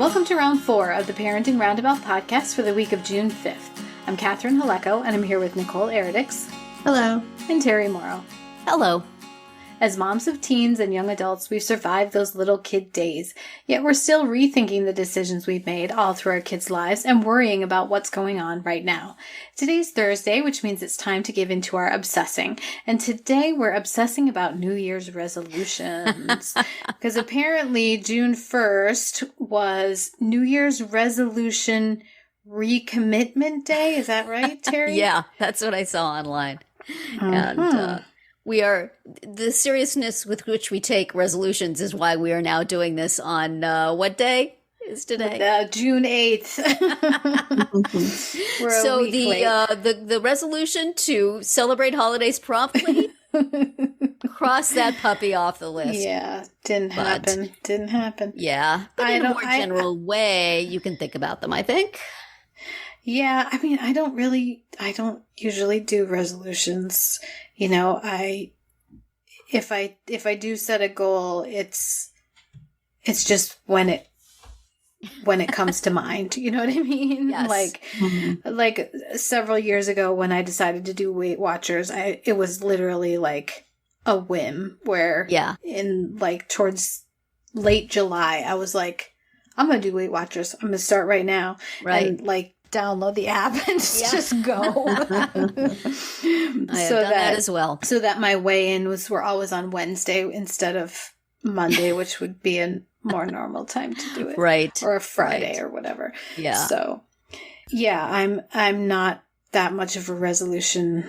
Welcome to round 4 of the Parenting Roundabout podcast for the week of June 5th. I'm Catherine Haleko, and I'm here with Nicole Eridix. Hello. And Terry Morrow. Hello. As moms of teens and young adults, we've survived those little kid days, yet we're still rethinking the decisions we've made all through our kids' lives and worrying about what's going on right now. Today's Thursday, which means it's time to give into our obsessing. And today we're obsessing about New Year's resolutions. Because apparently June 1st was New Year's resolution recommitment day. Is that right, Terry? Yeah, that's what I saw online. And the seriousness with which we take resolutions is why we are now doing this on what day is today? June 8th. We're so a week late. the resolution to celebrate holidays promptly, cross that puppy off the list. Yeah, didn't happen. Yeah, but in a more general way, you can think about them, I think. Yeah, I mean, I don't usually do resolutions. You know, if I do set a goal, it's just when it comes to mind. You know what I mean? Yes. Like several years ago when I decided to do Weight Watchers, it was literally like a whim where in like towards late July, I was like, I'm going to do Weight Watchers. I'm going to start right now. Right. And like, download the app and just go. I have done that as well. So that my weigh-in were always on Wednesday instead of Monday, which would be a more normal time to do it. Right. Or a Friday or whatever. Yeah. So yeah, I'm not that much of a resolution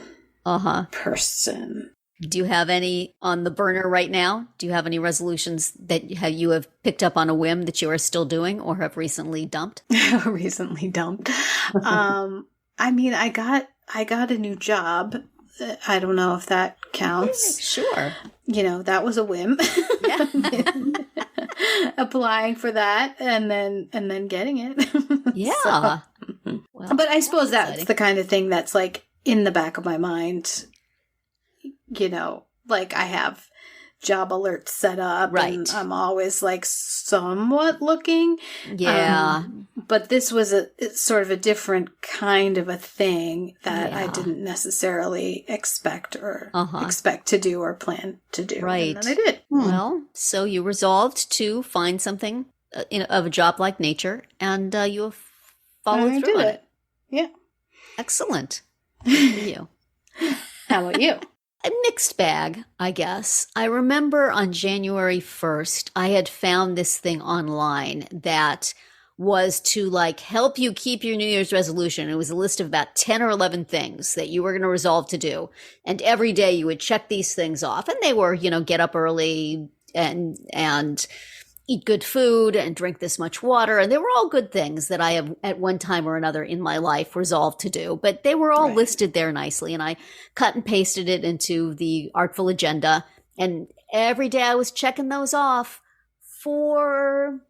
person. Do you have any on the burner right now? Do you have any resolutions that you have picked up on a whim that you are still doing or have recently dumped? I mean, I got a new job. I don't know if that counts. Sure. You know, that was a whim. Yeah. Applying for that and then getting it. Yeah. So, well, but I suppose that's exciting. the kind of thing that's like in the back of my mind. You know, like I have job alerts set up, right? And I'm always like somewhat looking. Yeah. But this was it's sort of a different kind of a thing that I didn't necessarily expect to do or plan to do. Right. And then I did. Well, so you resolved to find something of a job like nature, and you have followed through on it. Yeah. Excellent. Good for you. How about you? A mixed bag, I guess. I remember on January 1st, I had found this thing online that was to like help you keep your New Year's resolution. It was a list of about 10 or 11 things that you were going to resolve to do. And every day you would check these things off. And they were, you know, get up early and eat good food and drink this much water. And they were all good things that I have at one time or another in my life resolved to do. But they were all listed there nicely. And I cut and pasted it into the Artful Agenda. And every day I was checking those off for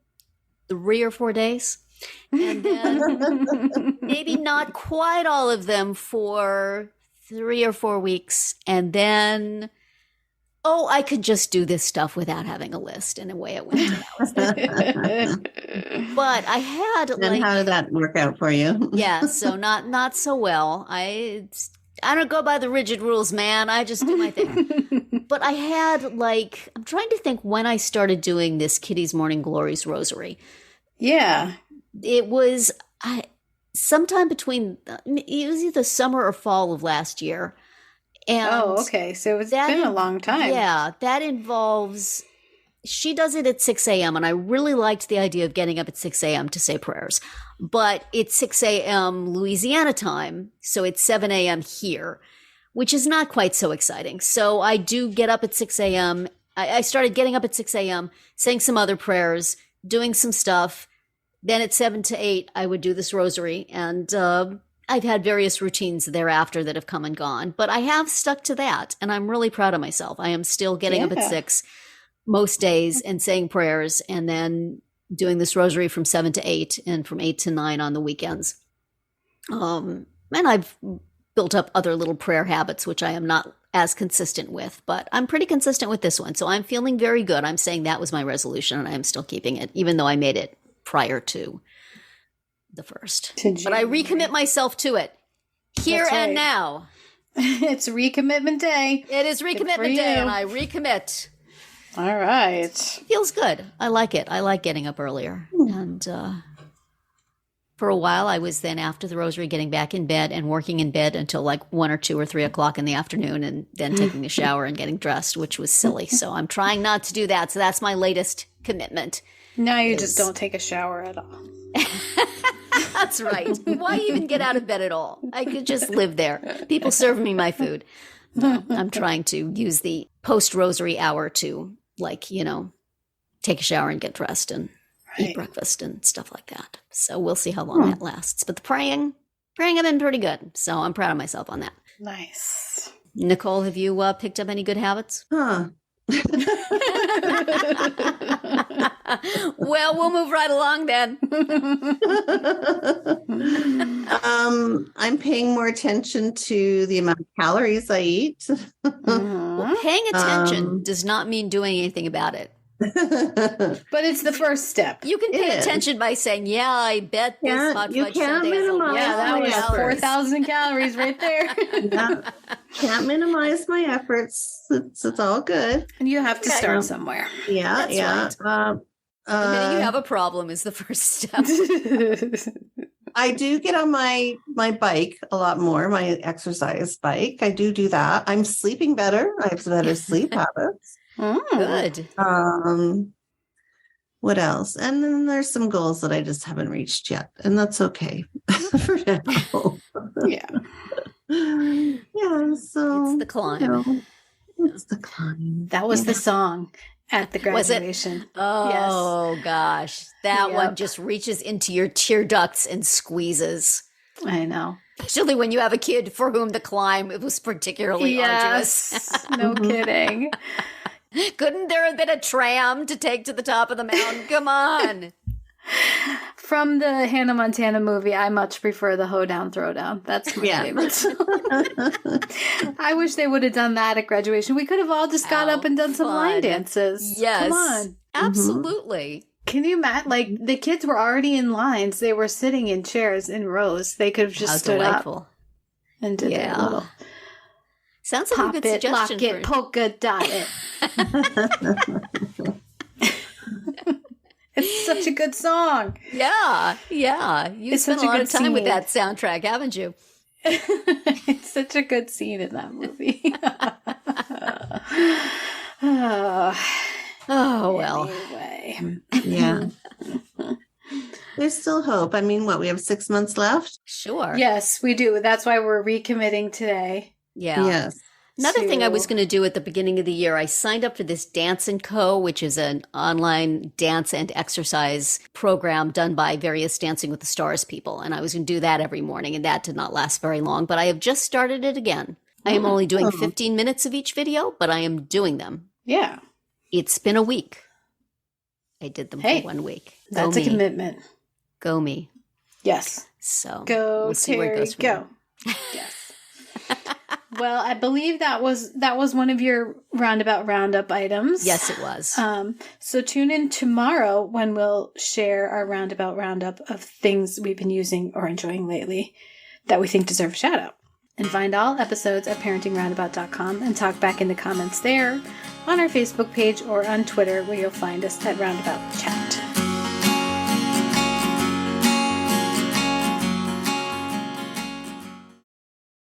3 or 4 days. And then maybe not quite all of them for 3 or 4 weeks. And then I could just do this stuff without having a list. And away it went. But I had And how did that work out for you? Yeah, so not so well. I don't go by the rigid rules, man. I just do my thing. But I had I'm trying to think when I started doing this Kitty's Morning Glories Rosary. Yeah. It was sometime between, it was either summer or fall of last year. And okay. So it's been a long time. Yeah, that involves, she does it at 6 a.m. And I really liked the idea of getting up at 6 a.m. to say prayers. But it's 6 a.m. Louisiana time, so it's 7 a.m. here, which is not quite so exciting. So I do get up at 6 a.m. I started getting up at 6 a.m., saying some other prayers, doing some stuff. Then at 7 to 8, I would do this rosary. And I've had various routines thereafter that have come and gone, but I have stuck to that. And I'm really proud of myself. I am still getting up at 6 most days and saying prayers and then doing this rosary from 7 to 8 and from 8 to 9 on the weekends. And I've built up other little prayer habits, which I am not as consistent with, but I'm pretty consistent with this one. So I'm feeling very good. I'm saying that was my resolution and I am still keeping it, even though I made it prior to the 1st. To But I January. recommit myself to it here That's and right. now. It's recommitment day. It is for recommitment you. day, and I recommit. All right. Feels good. I like it. I like getting up earlier. And for a while, I was then after the rosary getting back in bed and working in bed until like 1 or 2 or 3 o'clock in the afternoon, and then taking a shower and getting dressed, which was silly. So I'm trying not to do that. So that's my latest commitment. Now you just don't take a shower at all. That's right. Why even get out of bed at all? I could just live there. People serve me my food. No, I'm trying to use the post-rosary hour to, like, you know, take a shower and get dressed and eat breakfast and stuff like that. So we'll see how long that lasts. But the praying I've been pretty good. So I'm proud of myself on that. Nice. Nicole, have you picked up any good habits? Huh. Well, we'll move right along then. I'm paying more attention to the amount of calories I eat. Well, paying attention does not mean doing anything about it. But it's the first step. You can pay attention by saying, yeah, I bet this Yeah, hot you fudge can't sundae is a minimize Yeah, that my was efforts. 4,000 calories right there. Yeah. Can't minimize my efforts. It's all good. And you have to start somewhere. Yeah, That's yeah. The minute you have a problem is the first step. I do get on my bike a lot more, my exercise bike. I do that. I'm sleeping better. I have better sleep habits. Good. What else? And then there's some goals that I just haven't reached yet, and that's okay for now. Yeah. Yeah, so It's the climb. you know, it's the climb. That was the song at the Was it? graduation. Oh, gosh. That one Yep. just reaches into your tear ducts and squeezes. I know. Especially when you have a kid for whom the climb it was particularly arduous. Yes. No kidding. Couldn't there have been a tram to take to the top of the mountain? Come on. From the Hannah Montana movie, I much prefer the hoedown throwdown. That's my favorite song. I wish they would have done that at graduation. We could have all just got up and done some line fun. dances. Yes. Come on. Absolutely. Can you imagine? Like, the kids were already in lines. They were sitting in chairs in rows. They could have just How stood delightful. up and did their Yeah. little Sounds like pop a good it, lock suggestion it, for polka dot it. It's such a good song. Yeah. You It's spent such a a lot good of time with scene. that soundtrack, haven't you? It's such a good scene in that movie. Oh, well. Anyway. Yeah. There's still hope. I mean, we have 6 months left? Sure. Yes, we do. That's why we're recommitting today. Yeah. Yes. Another thing I was to- going to do at the beginning of the year, I signed up for this Dance & Co., which is an online dance and exercise program done by various Dancing with the Stars people. And I was going to do that every morning, and that did not last very long. But I have just started it again. I am only doing 15 minutes of each video, but I am doing them. Yeah. It's been a week. I did them Hey, for 1 week. That's Go a me. commitment. Go me. Yes. So Go, we'll see where it Terry, goes from go. Yes. Well, I believe that was one of your roundup items. Yes, it was. So tune in tomorrow when we'll share our roundup of things we've been using or enjoying lately that we think deserve a shout out. And find all episodes at parentingroundabout.com and talk back in the comments there, on our Facebook page, or on Twitter, where you'll find us at Roundabout Chat.